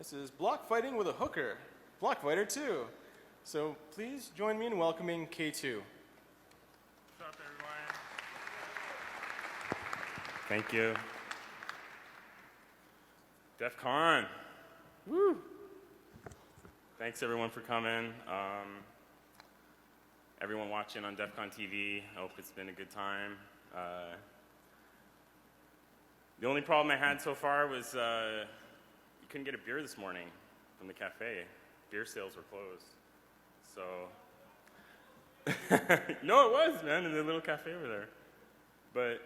This is BlockFighting with a hooker, BlockfFghter2. So please join me in welcoming K2. What's up, everyone? Thank you. DEF CON. Woo! Thanks, everyone, for coming. Everyone watching on DEF CON TV, I hope it's been a good time. The only problem I had so far was you couldn't get a beer this morning from the cafe. Beer sales were closed. So, no, it was, man, in the little cafe over there. But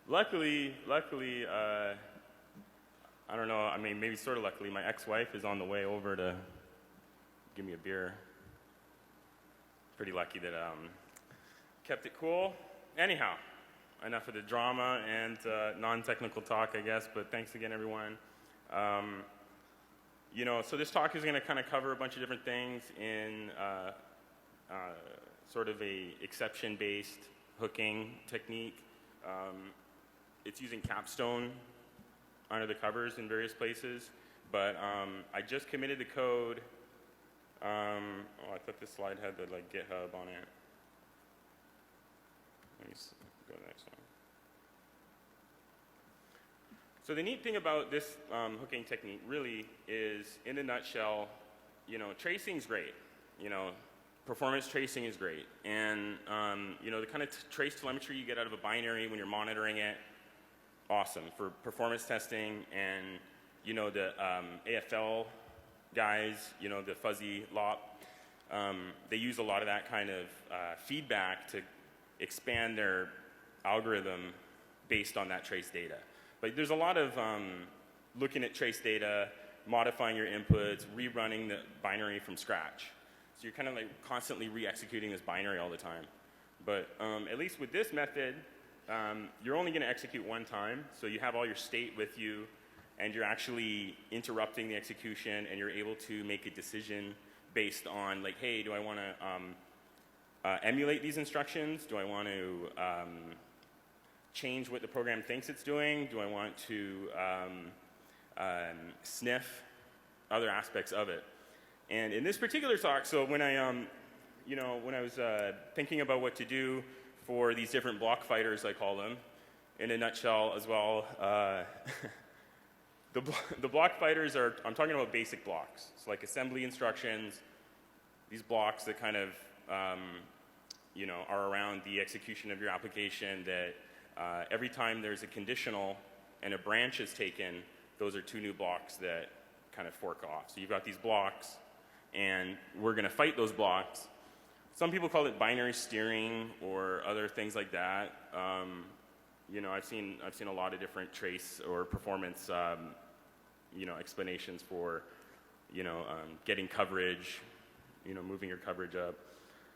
luckily, I don't know, I mean, maybe sort of luckily, my ex-wife is on the way over to give me a beer. Pretty lucky that kept it cool. Anyhow, enough of the drama and non-technical talk, I guess, but thanks again, everyone. You know, so this talk is going to kind of cover a bunch of different things in sort of a exception-based hooking technique. It's using capstone under the covers in various places, but I just committed the code. Oh, I thought this slide had the like GitHub on it. Let me go to the next one. So the neat thing about this hooking technique really is, in a nutshell, you know, tracing's great. You know, performance tracing is great, and you know, the kind of trace telemetry you get out of a binary when you're monitoring it, awesome for performance testing. And you know, the AFL guys, you know, the fuzzy LOP, they use a lot of that kind of feedback to expand their algorithm based on that trace data. But there's a lot of looking at trace data, modifying your inputs, rerunning the binary from scratch. So you're kind of like constantly re-executing this binary all the time. But at least with this method, you're only going to execute one time. So you have all your state with you, and you're actually interrupting the execution, and you're able to make a decision based on, like, hey, do I want to emulate these instructions? Do I want to change what the program thinks it's doing? Do I want to sniff other aspects of it? And in this particular talk, so when I, you know, when I was thinking about what to do for these different block fighters, I call them, in a nutshell as well, the block fighters are, I'm talking about basic blocks. So like assembly instructions, these blocks that kind of, you know, are around the execution of your application that every time there's a conditional and a branch is taken, those are two new blocks that kind of fork off. So you've got these blocks, and we're going to fight those blocks. Some people call it binary steering or other things like that. You know, I've seen a lot of different trace or performance, you know, explanations for, you know, getting coverage, you know, moving your coverage up.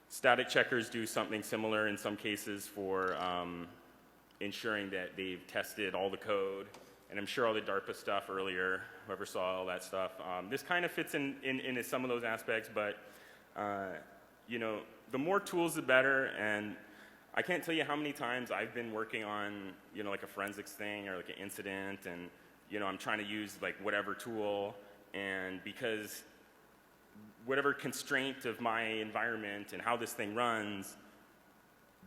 Static checkers do something similar in some cases for ensuring that they've tested all the code. And I'm sure all the DARPA stuff earlier, whoever saw all that stuff, this kind of fits into some of those aspects, but you know, the more tools the better. And I can't tell you how many times I've been working on, you know, like a forensics thing or like an incident, and you know, I'm trying to use like whatever tool, and because whatever constraint of my environment and how this thing runs,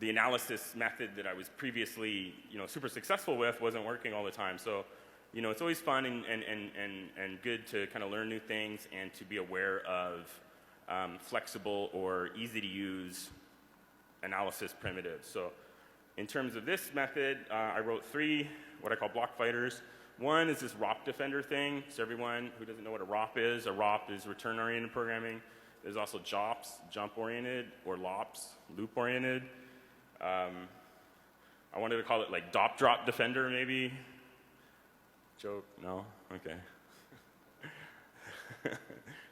the analysis method that I was previously, you know, super successful with wasn't working all the time. So, you know, it's always fun and good to kind of learn new things and to be aware of flexible or easy to use analysis primitives. So in terms of this method, I wrote three, what I call block fighters. One is this ROP defender thing. So everyone who doesn't know what a ROP is return-oriented programming. There's also JOPs, jump-oriented, or LOPs, loop-oriented. I wanted to call it like drop defender, maybe. Joke? No? Okay.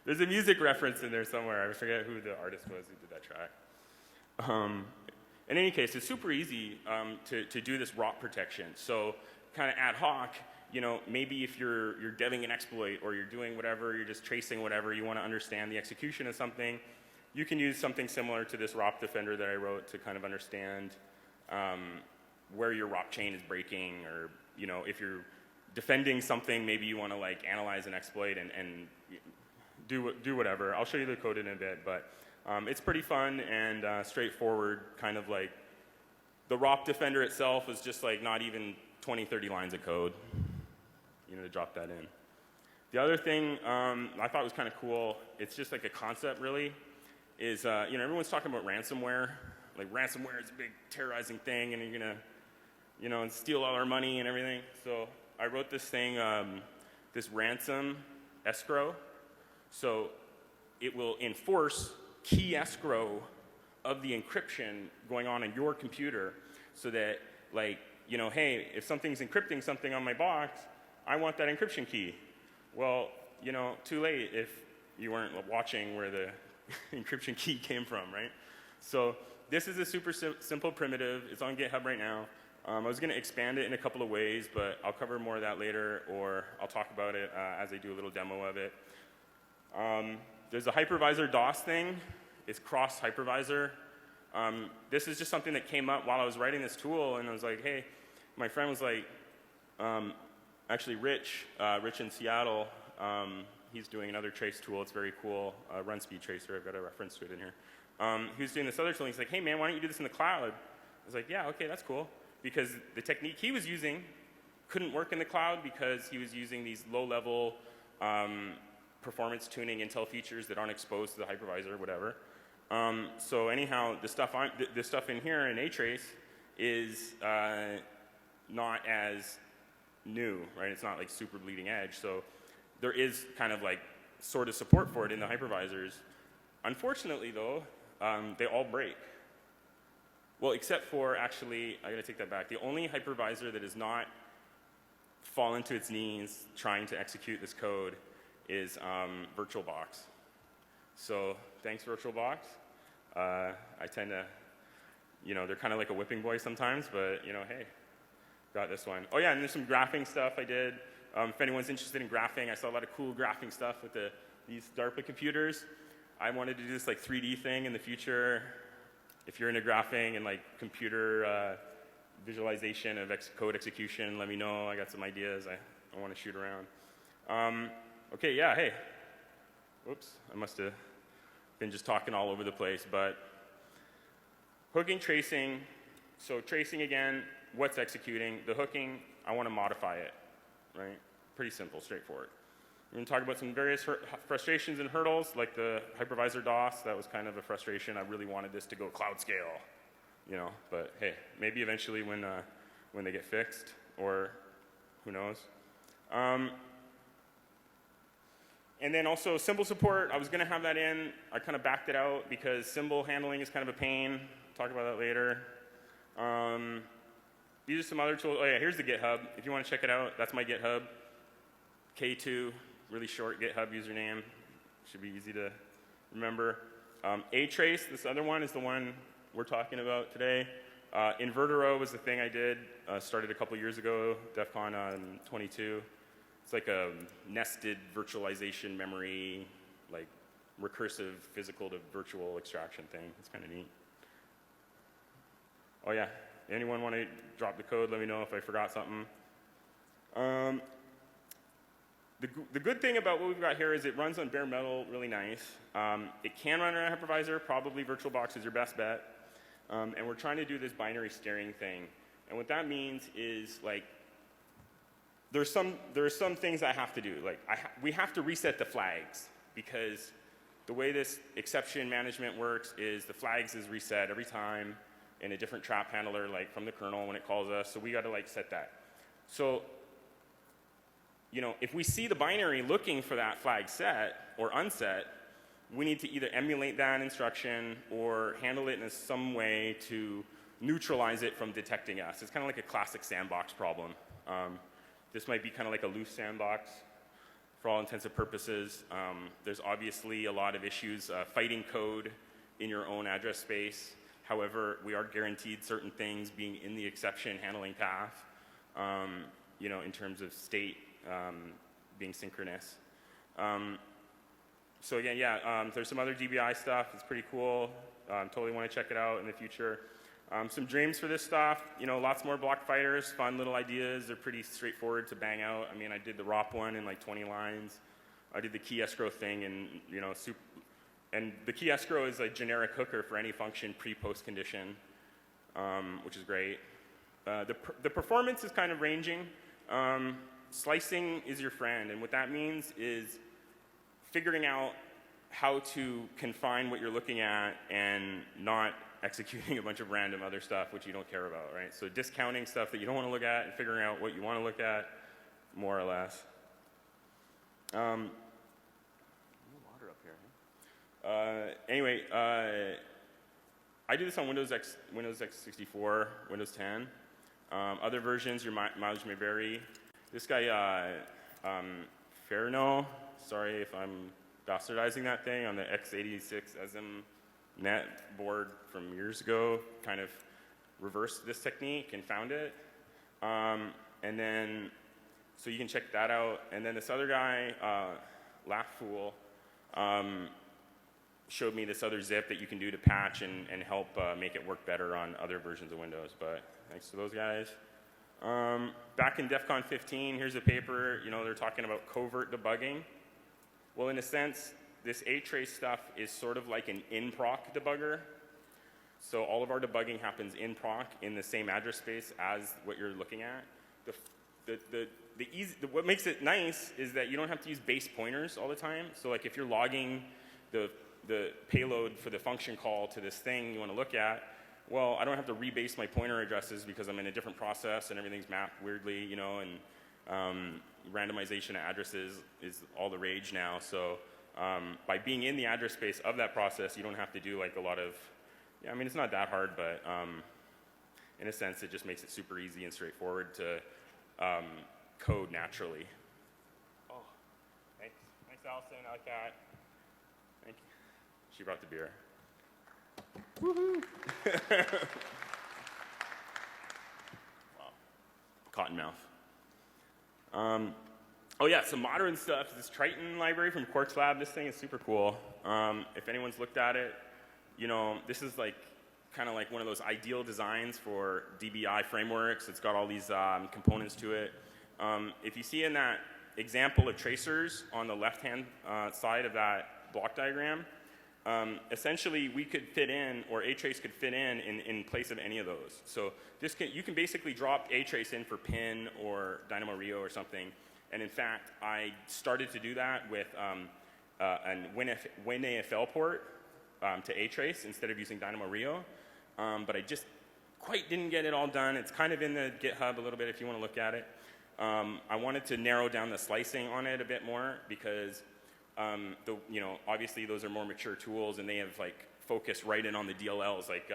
There's a music reference in there somewhere. I forget who the artist was who did that track. In any case, it's super easy to do this ROP protection. So kind of ad hoc, you know, maybe if you're deving an exploit or you're doing whatever, you're just tracing whatever, you want to understand the execution of something, you can use something similar to this ROP defender that I wrote to kind of understand where your ROP chain is breaking, or, you know, if you're defending something, maybe you want to like analyze an exploit and do whatever. I'll show you the code in a bit, but it's pretty fun and straightforward, kind of like the ROP defender itself is just like not even 20, 30 lines of code, you know, to drop that in. The other thing I thought was kind of cool, it's just like a concept really, is, you know, everyone's talking about ransomware. Like ransomware is a big terrorizing thing and you're gonna, you know, steal all our money and everything. So I wrote this thing, this ransom escrow. So it will enforce key escrow of the encryption going on in your computer so that, like, you know, hey, if something's encrypting something on my box, I want that encryption key. Well, you know, too late if you weren't watching where the encryption key came from, right? So this is a super simple primitive. It's on GitHub right now. I was going to expand it in a couple of ways, but I'll cover more of that later, or I'll talk about it as I do a little demo of it. There's a hypervisor DOS thing. It's cross-hypervisor. This is just something that came up while I was writing this tool, and I was like, hey, my friend was like, actually Rich in Seattle, he's doing another trace tool. It's very cool, run speed tracer. I've got a reference to it in here. He was doing this other tool. He's like, hey, man, why don't you do this in the cloud? I was like, yeah, OK, that's cool. Because the technique he was using couldn't work in the cloud because he was using these low-level performance tuning Intel features that aren't exposed to the hypervisor or whatever. So anyhow, the stuff in here in ATracing is not as new, right? It's not like super bleeding edge. So there is kind of like sort of support for it in the hypervisors. Unfortunately, though, they all break. Well, except for, actually, I got to take that back. The only hypervisor that has not fallen to its knees trying to execute this code is VirtualBox. So thanks, VirtualBox. I tend to, you know, they're kind of like a whipping boy sometimes, but, you know, hey, got this one. Oh, yeah, and there's some graphing stuff I did. If anyone's interested in graphing, I saw a lot of cool graphing stuff with these DARPA computers. I wanted to do this like 3D thing in the future. If you're into graphing and like computer visualization of code execution, let me know. I got some ideas I want to shoot around. OK, yeah, hey. Whoops, I must have been just talking all over the place. But hooking, tracing. So tracing again, what's executing? The hooking, I want to modify it, right? Pretty simple, straightforward. We're going to talk about some various frustrations and hurdles, like the hypervisor DOS. That was kind of a frustration. I really wanted this to go cloud scale, you know. But hey, maybe eventually when they get fixed, or who knows. And then also symbol support. I was going to have that in. I kind of backed it out because symbol handling is kind of a pain. Talk about that later. These are some other tools. Oh yeah, here's the GitHub. If you want to check it out, that's my GitHub. K2. Really short GitHub username. Should be easy to remember. ATracing, this other one, is the one we're talking about today. Invertero was the thing I did. Started a couple years ago, DEF CON 22. It's like a nested virtualization memory, like recursive physical to virtual extraction thing. It's kind of neat. Oh yeah, anyone want to drop the code? Let me know if I forgot something. The good thing about what we've got here is it runs on bare metal really nice. It can run on a hypervisor. Probably VirtualBox is your best bet. And we're trying to do this binary steering thing. And what that means is, like, there are some things I have to do. Like, we have to reset the flags because the way this exception management works is the flags is reset every time in a different trap handler, like from the kernel when it calls us. So we got to like set that. So, you know, if we see the binary looking for that flag set or unset, we need to either emulate that instruction or handle it in some way to neutralize it from detecting us. It's kind of like a classic sandbox problem. This might be kind of like a loose sandbox for all intents and purposes. There's obviously a lot of issues fighting code in your own address space. However, we are guaranteed certain things being in the exception handling path, you know, in terms of state being synchronous. So again, yeah, there's some other DBI stuff. It's pretty cool. Totally want to check it out in the future. Some dreams for this stuff, lots more block fighters, fun little ideas. They're pretty straightforward to bang out. I mean, I did the ROP one in like 20 lines. I did the key escrow thing and, and the key escrow is a generic hooker for any function pre-post condition, which is great. The performance is kind of ranging. Slicing is your friend, and what that means is figuring out how to confine what you're looking at and not executing a bunch of random other stuff which you don't care about, right? So discounting stuff that you don't want to look at and figuring out what you want to look at, more or less. Water up here. Anyway, I do this on Windows X64, Windows 10. Other versions, your mileage may vary. This guy, Ferno, sorry if I'm bastardizing that thing, on the x86 ESM-net board from years ago, kind of reversed this technique and found it. And then, so you can check that out. And then this other guy, LaughFool, showed me this other zip that you can do to patch and help make it work better on other versions of Windows. But thanks to those guys. Back in DEF CON 15, here's a paper, they're talking about covert debugging. Well, in a sense, this EhTrace stuff is sort of like an in-proc debugger. So all of our debugging happens in-proc in the same address space as what you're looking at. What makes it nice is that you don't have to use base pointers all the time. So like if you're logging the payload for the function call to this thing you want to look at, well, I don't have to rebase my pointer addresses because I'm in a different process and everything's mapped weirdly, and randomization of addresses is all the rage now. So by being in the address space of that process, you don't have to do like a lot of, I mean, it's not that hard, but in a sense, it just makes it super easy and straightforward to code naturally. Oh, thanks. Thanks, Allison. I like that. Thank you. She brought the beer. Woohoo! Wow. Cottonmouth. Oh yeah, some modern stuff. This Triton library from Quark's lab, this thing is super cool. If anyone's looked at it, this is like kind of like one of those ideal designs for DBI frameworks. It's got all these components to it. If you see in that example of tracers on the left-hand side of that block diagram, essentially we could fit in, or EhTrace could fit in place of any of those. So you can basically drop EhTrace in for PIN or Dynamo Rio or something. And in fact, I started to do that with an WinAFL port to EhTrace instead of using Dynamo Rio. But I just quite didn't get it all done. It's kind of in the GitHub a little bit if you want to look at it. I wanted to narrow down the slicing on it a bit more because obviously those are more mature tools and they have like focused right in on the DLLs, like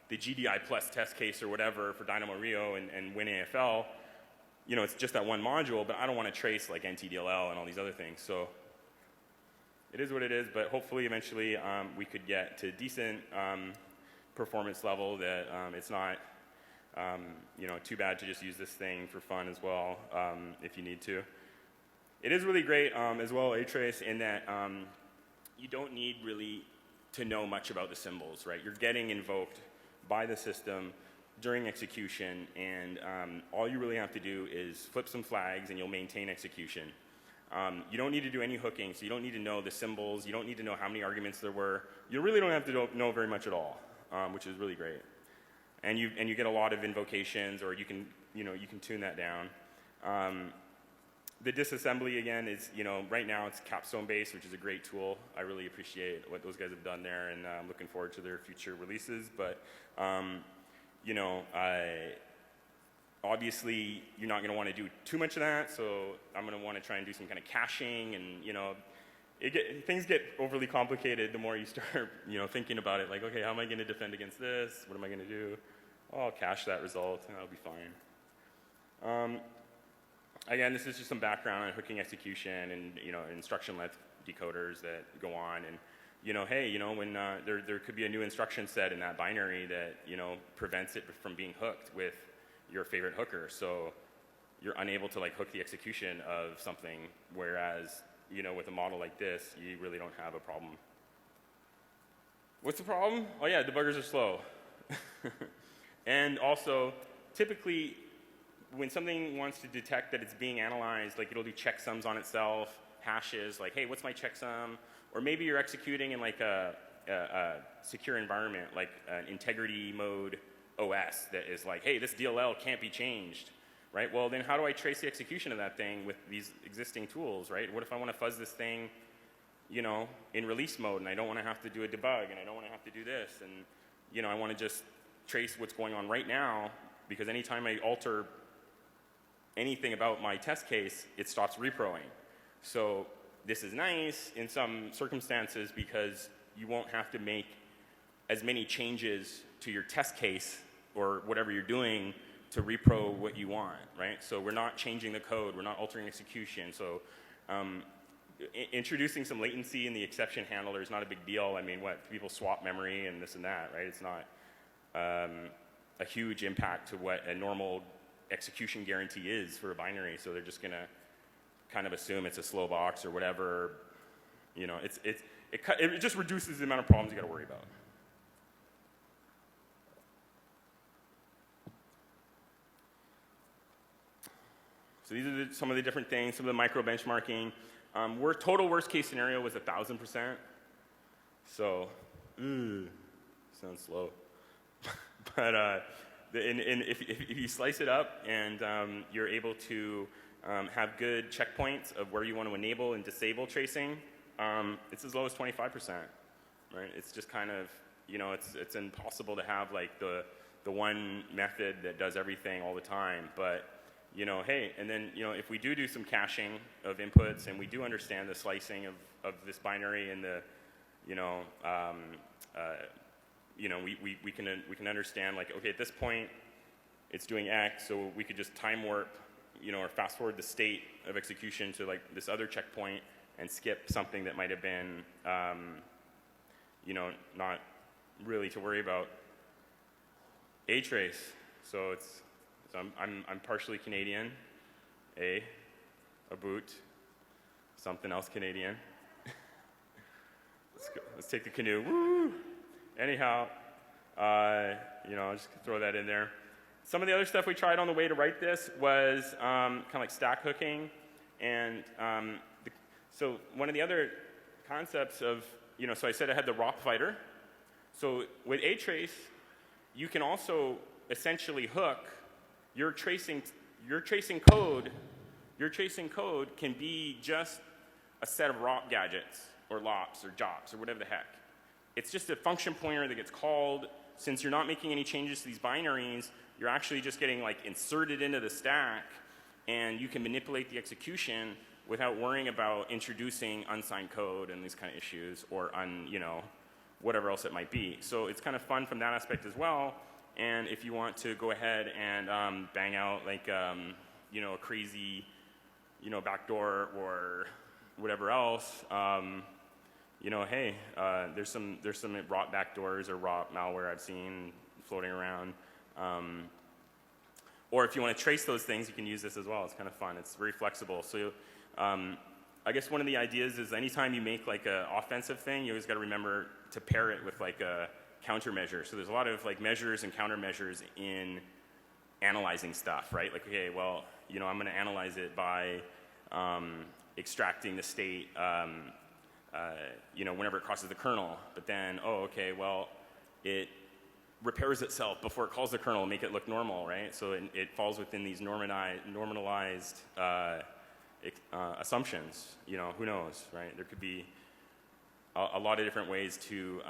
the GDI plus test case or whatever for Dynamo Rio and WinAFL. It's just that one module, but I don't want to trace like NTDLL and all these other things. So it is what it is, but hopefully eventually we could get to decent performance level that it's not too bad to just use this thing for fun as well if you need to. It is really great as well, EhTrace, in that you don't need really to know much about the symbols, right? You're getting invoked by the system during execution, and all you really have to do is flip some flags and you'll maintain execution. You don't need to do any hooking, so you don't need to know the symbols. You don't need to know how many arguments there were. You really don't have to know very much at all, which is really great. And you get a lot of invocations, or you can tune that down. The disassembly, again, is, right now it's capstone-based, which is a great tool. I really appreciate what those guys have done there, and I'm looking forward to their future releases. But, obviously, you're not going to want to do too much of that, so I'm going to want to try and do some kind of caching, and, things get overly complicated the more you start, thinking about it. Like, okay, how am I going to defend against this? What am I going to do? Oh, I'll cache that result, and that'll be fine. Again, this is just some background on hooking execution and instruction length decoders that go on, and hey, when there could be a new instruction set in that binary that prevents it from being hooked with your favorite hooker, so you're unable to like hook the execution of something, whereas with a model like this, you really don't have a problem. What's the problem? Oh yeah, debuggers are slow. And also, typically, when something wants to detect that it's being analyzed, like it'll do checksums on itself, hashes, like, hey, what's my checksum? Or maybe you're executing in like a secure environment, like an integrity mode OS that is like, hey, this DLL can't be changed, right? Well, then how do I trace the execution of that thing with these existing tools, right? What if I want to fuzz this thing, you know, in release mode, and I don't want to have to do a debug, and I don't want to have to do this, and, you know, I want to just trace what's going on right now, because anytime I alter anything about my test case, it stops reproing. So this is nice in some circumstances because you won't have to make as many changes to your test case or whatever you're doing to repro what you want, right? So we're not changing the code, we're not altering execution. So introducing some latency in the exception handler is not a big deal. I mean, what, people swap memory and this and that, right? It's not a huge impact to what a normal execution guarantee is for a binary. So they're just going to kind of assume it's a slow box or whatever. You know, it just reduces the amount of problems you got to worry about. So these are some of the different things, some of the micro benchmarking. Total worst case scenario was 1,000%. So, sounds slow. But if you slice it up and you're able to have good checkpoints of where you want to enable and disable tracing, it's as low as 25%, right? It's just kind of, you know, it's impossible to have like the one method that does everything all the time. But, you know, hey, and then, you know, if we do some caching of inputs and we do understand the slicing of this binary and the, you know, we can understand, like, okay, at this point it's doing X, so we could just time warp, you know, or fast forward the state of execution to like this other checkpoint and skip something that might have been, you know, not really to worry about. ATracing, so I'm partially Canadian, a boot, something else Canadian. Let's take the canoe. Woo! Anyhow, you know, I'll just throw that in there. Some of the other stuff we tried on the way to write this was kind of like stack hooking. And so one of the other concepts of, you know, so I said I had the BlockFighter. So with ATracing, you can also essentially hook your tracing code can be just a set of ROP gadgets or LOPs or JOPs or whatever the heck. It's just a function pointer that gets called. Since you're not making any changes to these binaries, you're actually just getting like inserted into the stack, and you can manipulate the execution without worrying about introducing unsigned code and these kind of issues, or you know, whatever else it might be. So it's kind of fun from that aspect as well. And if you want to go ahead and bang out like you know, a crazy, you know, backdoor or whatever else, you know, hey, there's some ROT backdoors or ROT malware I've seen floating around. Or if you want to trace those things, you can use this as well. It's kind of fun. It's very flexible. So I guess one of the ideas is anytime you make like an offensive thing, you always got to remember to pair it with like a countermeasure. So there's a lot of like measures and countermeasures in analyzing stuff, right? Like, okay, well, you know, I'm going to analyze it by extracting the state, you know, whenever it crosses the kernel. But then, oh, okay, well, it repairs itself before it calls the kernel, make it look normal, right? So it falls within these normalized assumptions. You know, who knows, right? There could be a lot of different ways to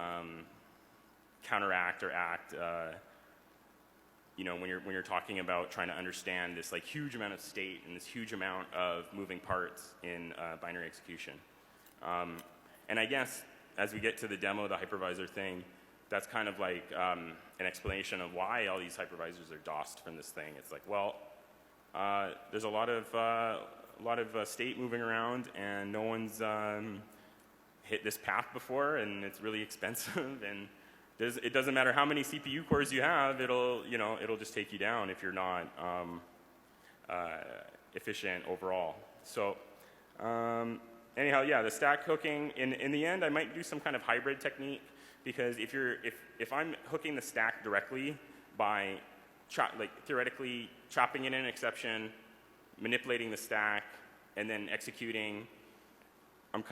counteract or act, you know, when you're talking about trying to understand this like huge amount of state and this huge amount of moving parts in binary execution. And I guess as we get to the demo, the hypervisor thing, that's kind of like an explanation of why all these hypervisors are DOSed from this thing. It's like, well, there's a lot of state moving around, and no one's hit this path before, and it's really expensive, and it doesn't matter how many CPU cores you have, it'll just take you down if you're not efficient overall. So anyhow, yeah, the stack hooking, in the end, I might do some kind of hybrid technique, because if I'm hooking the stack directly, by theoretically trapping it in an exception, manipulating the stack, and then executing. I'm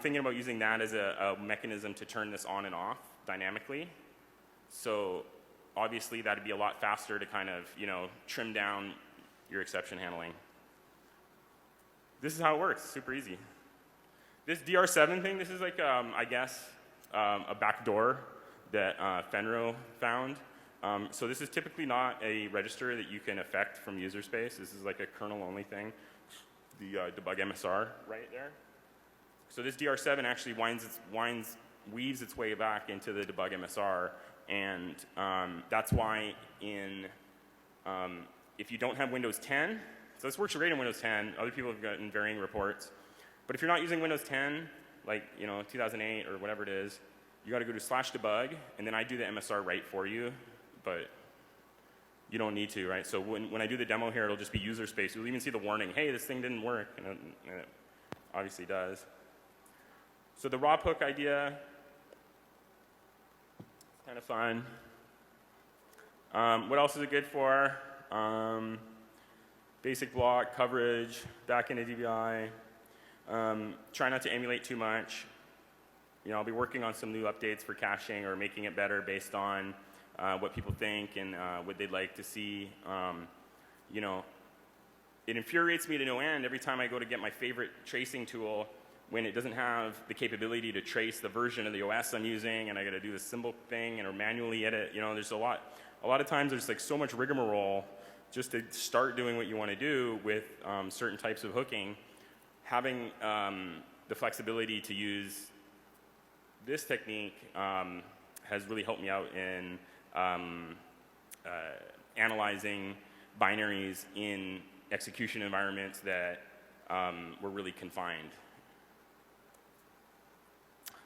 thinking about using that as a mechanism to turn this on and off dynamically. So obviously that'd be a lot faster to kind of, trim down your exception handling. This is how it works, super easy. This DR7 thing, this is like, I guess, a backdoor that Fenro found. So this is typically not a register that you can affect from user space. This is like a kernel-only thing. The debug MSR right there. So this DR7 actually weaves its way back into the debug MSR, and that's why if you don't have Windows 10, so this works great in Windows 10. Other people have gotten varying reports. But if you're not using Windows 10, like 2008 or whatever it is, you got to go to /debug, and then I do the MSR write for you, but you don't need to, right? So when I do the demo here, it'll just be user space. You'll even see the warning, hey, this thing didn't work, and it obviously does. So the ROP hook idea, it's kind of fun. What else is it good for? Basic block, coverage, back into DVI. Try not to emulate too much. I'll be working on some new updates for caching or making it better based on what people think and what they'd like to see. It infuriates me to no end every time I go to get my favorite tracing tool when it doesn't have the capability to trace the version of the OS I'm using, and I got to do the symbol thing or manually edit. There's a lot of times there's like so much rigmarole just to start doing what you want to do with certain types of hooking. Having the flexibility to use this technique has really helped me out in analyzing binaries in execution environments that were really confined.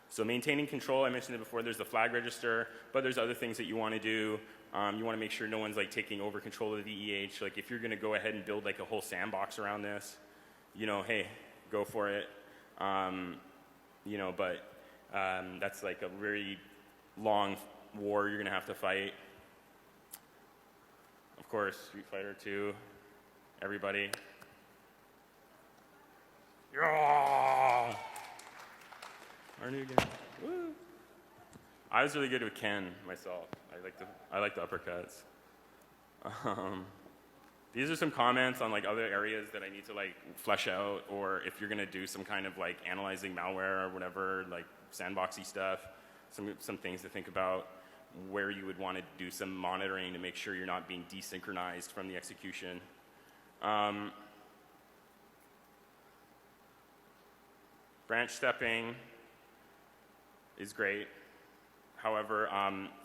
So maintaining control, I mentioned it before, there's the flag register, but there's other things that you want to do. You want to make sure no one's like taking over control of the VEH. Like if you're going to go ahead and build like a whole sandbox around this, hey, go for it. But that's like a very long war you're going to have to fight. Of course, Street Fighter 2, everybody. Yeah! Our new game. Woo! I was really good with Ken myself. I like the uppercuts. These are some comments on like other areas that I need to like flesh out, or if you're gonna do some kind of like analyzing malware or whatever, like sandboxy stuff, some things to think about, where you would want to do some monitoring to make sure you're not being desynchronized from the execution. Branch stepping is great. However,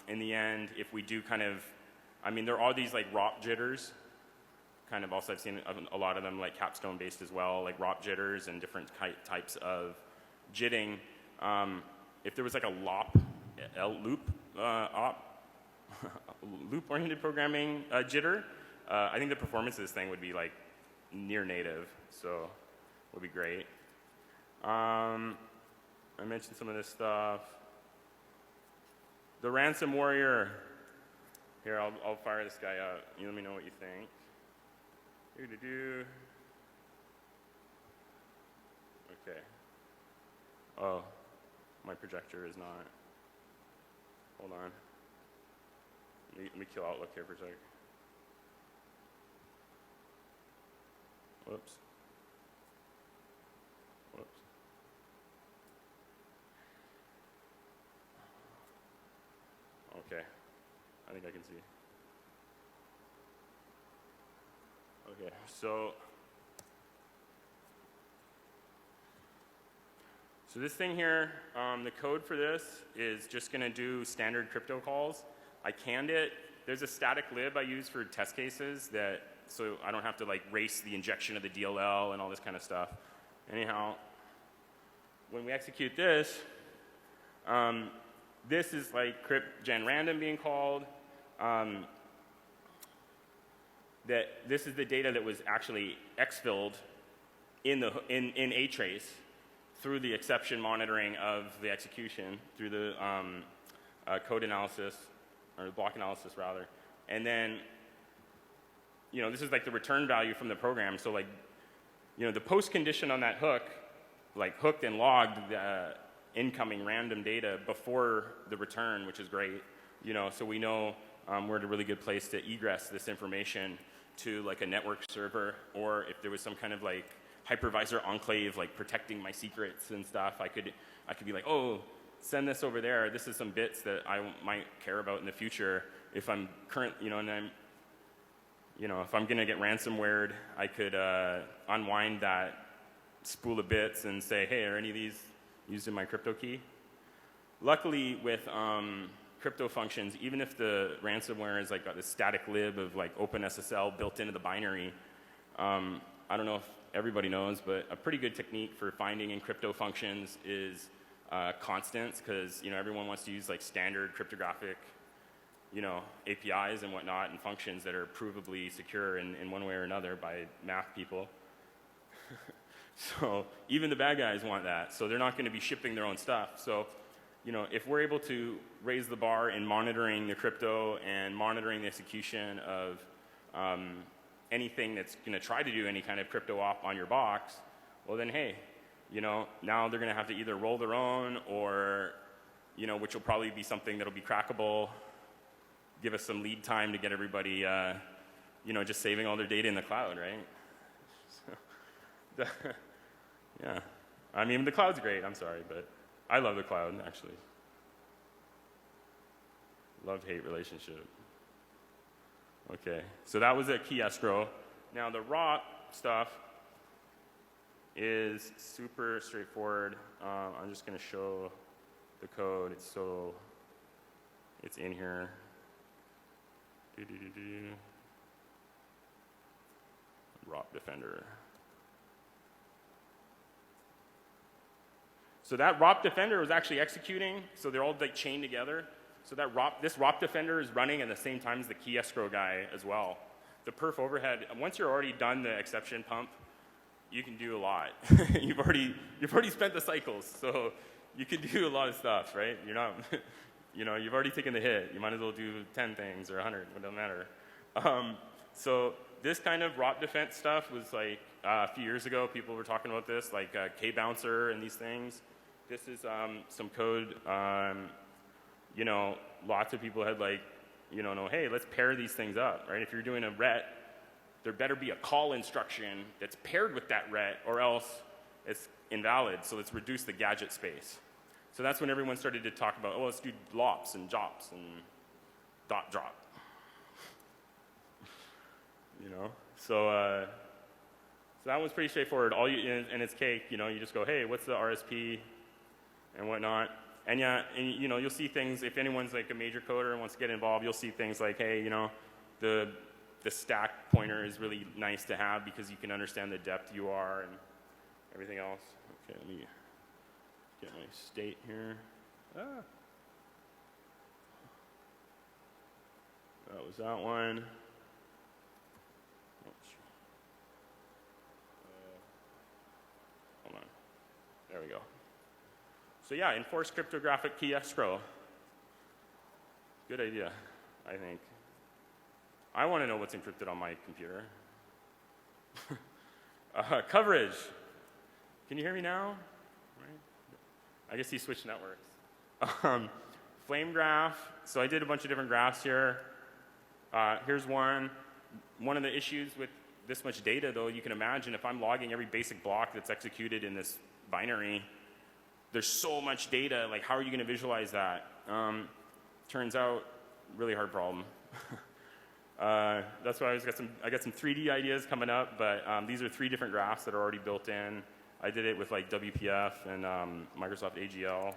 in the end, if we do kind of, there are all these like ROP jitters, kind of also I've seen a lot of them like capstone based as well, like ROP jitters and different types of jitting. If there was like a loop-oriented programming jitter, I think the performance of this thing would be like near native, so it would be great. I mentioned some of this stuff. The ransom warrior. Here, I'll fire this guy out. You let me know what you think. Okay. Oh, my projector is not. Hold on. Let me kill Outlook here for a sec. Whoops. Okay, I think I can see. Okay, so this thing here, the code for this is just going to do standard crypto calls. I canned it. There's a static lib I use for test cases so I don't have to like race the injection of the DLL and all this kind of stuff. Anyhow, when we execute this, this is like crypt gen random being called. This is the data that was actually exfilled in ATracing through the exception monitoring of the execution, through the code analysis, or block analysis rather. And then, this is like the return value from the program. So like, the post condition on that hook, like hooked and logged the incoming random data before the return, which is great. So we know we're at a really good place to egress this information to like a network server, or if there was some kind of like hypervisor enclave, like protecting my secrets and stuff, I could be like, oh, send this over there. This is some bits that I might care about in the future. If I'm if I'm going to get ransomwared, I could unwind that spool of bits and say, hey, are any of these used in my crypto key? Luckily, with crypto functions, even if the ransomware has like got this static lib of like OpenSSL built into the binary, I don't know if everybody knows, but a pretty good technique for finding in crypto functions is constants, because everyone wants to use like standard cryptographic APIs and whatnot and functions that are provably secure in one way or another by math people. So even the bad guys want that, so they're not going to be shipping their own stuff. So if we're able to raise the bar in monitoring the crypto and monitoring the execution of anything that's going to try to do any kind of crypto op on your box, well then, hey, now they're going to have to either roll their own or, which will probably be something that'll be crackable, give us some lead time to get everybody, just saving all their data in the cloud, right? So, yeah. I mean, the cloud's great, I'm sorry, but I love the cloud, actually. Love-hate relationship. Okay, so that was a key escrow. Now the ROP stuff is super straightforward. I'm just going to show the code. It's in here. ROP defender. So that ROP defender was actually executing, so they're all like chained together. So that this ROP defender is running at the same time as the key escrow guy as well. The perf overhead, once you're already done the exception pump, you can do a lot. you've already spent the cycles, so you can do a lot of stuff, right? You're not, you've already taken the hit. You might as well do 10 things or 100, it doesn't matter. So this kind of ROP defense stuff was like a few years ago, people were talking about this, like K-bouncer and these things. This is some code, lots of people had like, hey, let's pair these things up, right? If you're doing a RET, there better be a call instruction that's paired with that RET, or else it's invalid, so let's reduce the gadget space. So that's when everyone started to talk about, oh, let's do lops and jops and dot drop. So that was pretty straightforward. And it's cake, you just go, hey, what's the RSP and whatnot. And yeah, you'll see things, if anyone's like a major coder and wants to get involved, you'll see things like, hey, the stack pointer is really nice to have because you can understand the depth UR and everything else. Okay, let me get my state here. That was that one. Hold on. There we go. So yeah, enforce cryptographic key escrow. Good idea, I think. I want to know what's encrypted on my computer. Coverage. Can you hear me now? Right. I guess he switched networks. Flame graph. So I did a bunch of different graphs here. Here's one. One of the issues with this much data, though, you can imagine if I'm logging every basic block that's executed in this binary, there's so much data, like how are you going to visualize that? Turns out, really hard problem. That's why I got some 3D ideas coming up, but these are 3 different graphs that are already built in. I did it with like WPF and Microsoft AGL.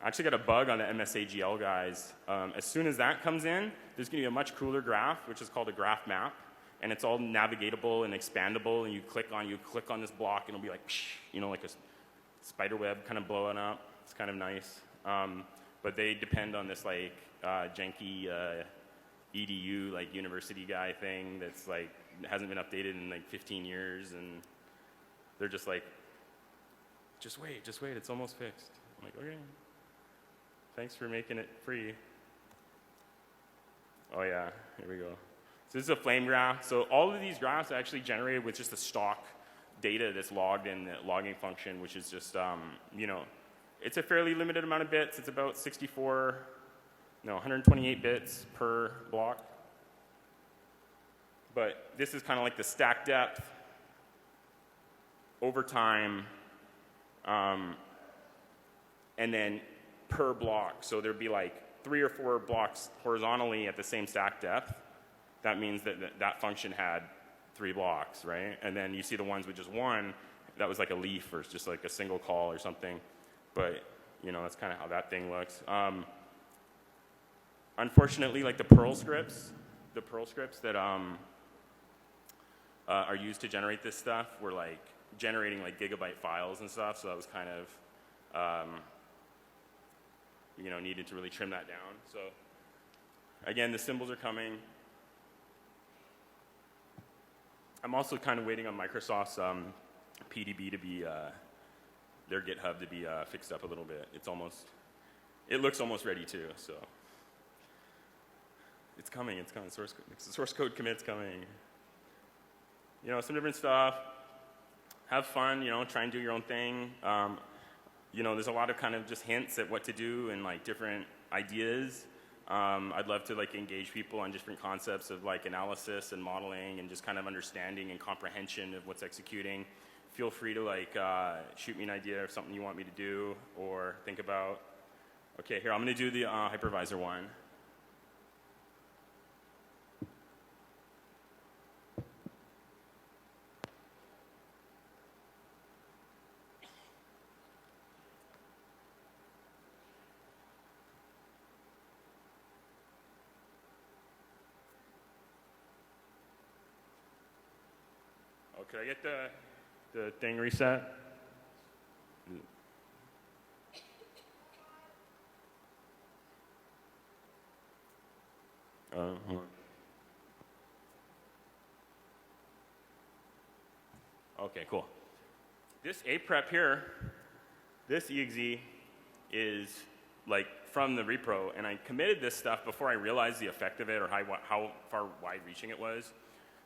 I actually got a bug on the MSAGL guys. As soon as that comes in, there's going to be a much cooler graph, which is called a graph map, and it's all navigatable and expandable, and you click on this block, and it'll be like, like a spider web kind of blowing up. It's kind of nice. But they depend on this like janky EDU like university guy thing that's like hasn't been updated in like 15 years, and they're just like, just wait, it's almost fixed. I'm like, okay, thanks for making it free. Oh yeah, here we go. So this is a flame graph. So all of these graphs are actually generated with just the stock data that's logged in the logging function, which is just, you know, it's a fairly limited amount of bits. It's about 128 bits per block. But this is kind of like the stack depth over time, and then per block. So there'd be like 3 or 4 blocks horizontally at the same stack depth. That means that that function had 3 blocks, right? And then you see the ones with just 1, that was like a leaf or just like a single call or something. But, you know, that's kind of how that thing looks. Unfortunately, like the Perl scripts that are used to generate this stuff were like generating like gigabyte files and stuff, so that was kind of, you know, needed to really trim that down. So again, the symbols are coming. I'm also kind of waiting on Microsoft's PDB to be, their GitHub to be fixed up a little bit. It looks almost ready too, so. It's coming, source code commit's coming. You know, some different stuff. Have fun, you know, try and do your own thing. You know, there's a lot of kind of just hints at what to do and like different ideas. I'd love to like engage people on different concepts of like analysis and modeling and just kind of understanding and comprehension of what's executing. Feel free to like shoot me an idea of something you want me to do or think about. Okay, here, I'm gonna do the hypervisor one. Could I get the thing reset? Hold on. Okay, cool. This APrep here, this exe is like from the repro, and I committed this stuff before I realized the effect of it or how far wide-reaching it was.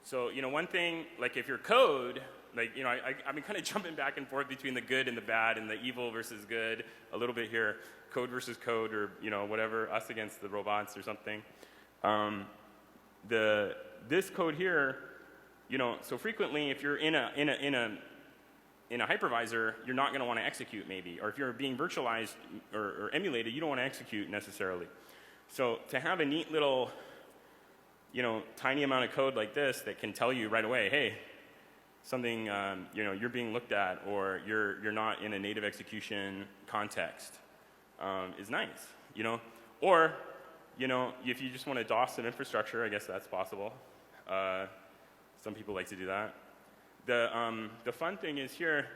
So, you know, one thing, like if your code, like, you know, I've been kind of jumping back and forth between the good and the bad and the evil versus good a little bit here, code versus code or, you know, whatever, us against the robots or something. This code here, you know, so frequently if you're in a hypervisor, you're not going to want to execute maybe, or if you're being virtualized or emulated, you don't want to execute necessarily. So to have a neat little, you know, tiny amount of code like this that can tell you right away, hey, something, you know, you're being looked at or you're not in a native execution context is nice, you know. Or, you know, if you just want to DOS some infrastructure, I guess that's possible. Some people like to do that. The fun thing is here,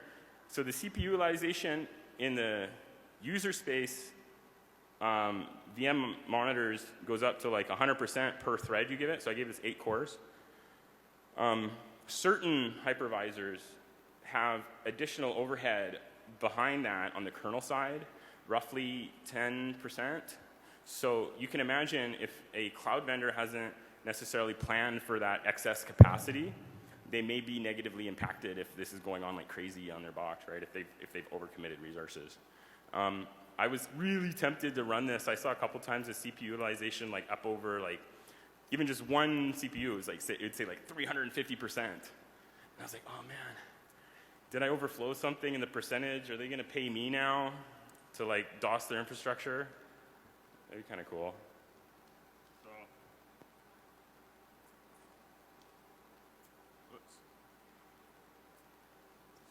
so the CPU utilization in the user space VM monitors goes up to like 100% per thread you give it. So I gave this 8 cores. Certain hypervisors have additional overhead behind that on the kernel side, roughly 10%. So you can imagine if a cloud vendor hasn't necessarily planned for that excess capacity, they may be negatively impacted if this is going on like crazy on their box, right? If they've overcommitted resources. I was really tempted to run this. I saw a couple times the CPU utilization like up over like, even just one CPU was like, it'd say like 350%. And I was like, oh man, did I overflow something in the percentage? Are they gonna pay me now to like DOS their infrastructure? That'd be kind of cool.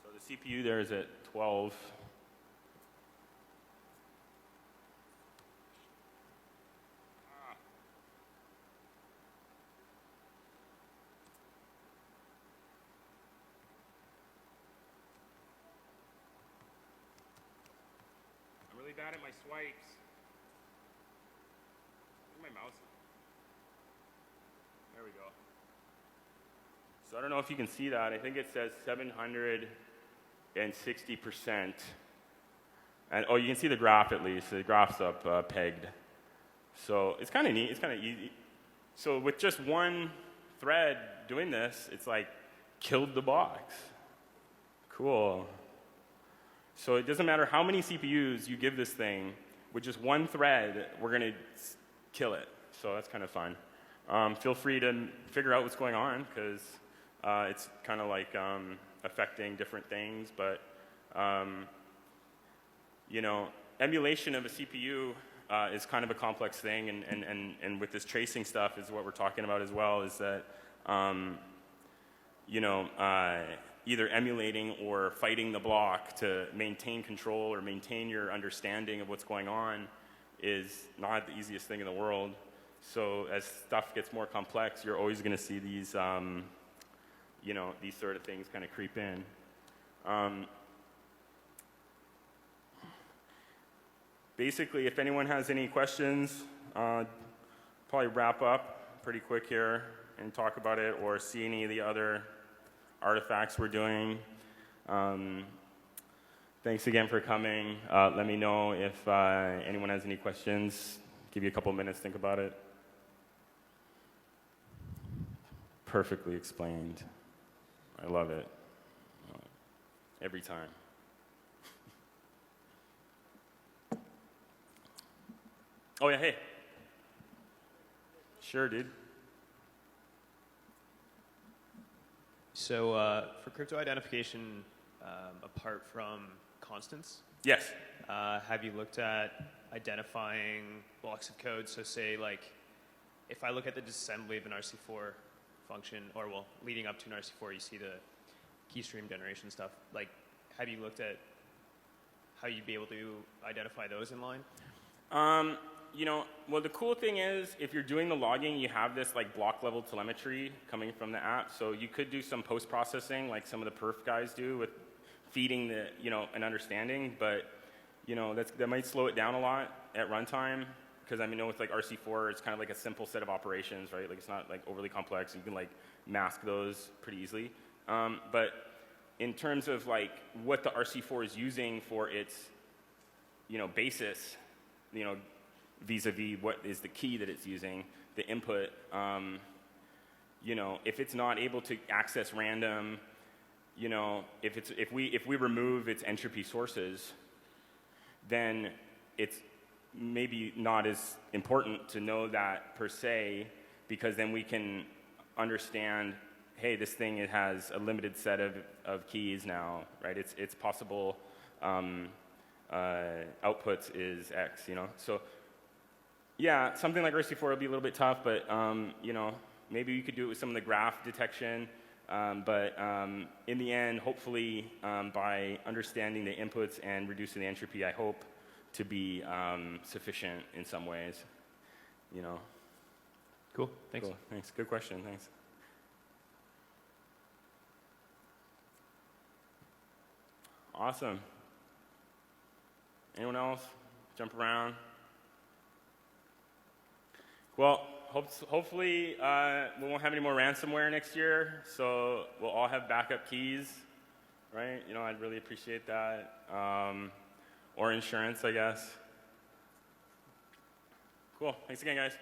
So the CPU there is at 12. Bad at my swipes. Where's my mouse? There we go. So I don't know if you can see that. I think it says 760%. And oh, you can see the graph at least. The graph's up pegged. So it's kind of neat. It's kind of easy. So with just one thread doing this, it's like killed the box. Cool. So it doesn't matter how many CPUs you give this thing, with just one thread, we're going to kill it. So that's kind of fun. Feel free to figure out what's going on, because it's kind of like affecting different things. But you know, emulation of a CPU is kind of a complex thing, and with this tracing stuff is what we're talking about as well, is that you know, either emulating or fighting the block to maintain control or maintain your understanding of what's going on is not the easiest thing in the world. So as stuff gets more complex, you're always going to see these, you know, these sort of things kind of creep in. Basically, if anyone has any questions, probably wrap up pretty quick here and talk about it, or see any of the other artifacts we're doing. Thanks again for coming. Let me know if anyone has any questions. Give you a couple minutes, think about it. Perfectly explained. I love it. Every time. Oh yeah, hey. Sure, dude. So for crypto identification, apart from constants, Yes. have you looked at identifying blocks of code? So say, like, if I look at the disassembly of an RC4 function, or well, leading up to an RC4, you see the key stream generation stuff. Like, have you looked at how you'd be able to identify those in line? You know, well, the cool thing is, if you're doing the logging, you have this like block level telemetry coming from the app. So you could do some post processing, like some of the perf guys do, with feeding the, you know, an understanding. But you know, that might slow it down a lot at runtime, because I mean, with like RC4, it's kind of like a simple set of operations, right? Like it's not like overly complex. You can like mask those pretty easily. But in terms of like what the RC4 is using for its, you know, basis, you know, vis-a-vis what is the key that it's using, the input, you know, if it's not able to access random, you know, if we remove its entropy sources, then it's maybe not as important to know that per se, because then we can understand, hey, this thing, it has a limited set of keys now, right? Its possible outputs is X, you know? So yeah, something like RC4 will be a little bit tough, but you know, maybe you could do it with some of the graph detection. But in the end, hopefully, by understanding the inputs and reducing the entropy, I hope to be sufficient in some ways. You know. Cool. Thanks. Cool. Thanks. Good question. Thanks. Awesome. Anyone else? Jump around. Well, hopefully we won't have any more ransomware next year, so we'll all have backup keys, right? You know, I'd really appreciate that. Or insurance, I guess. Cool. Thanks again, guys.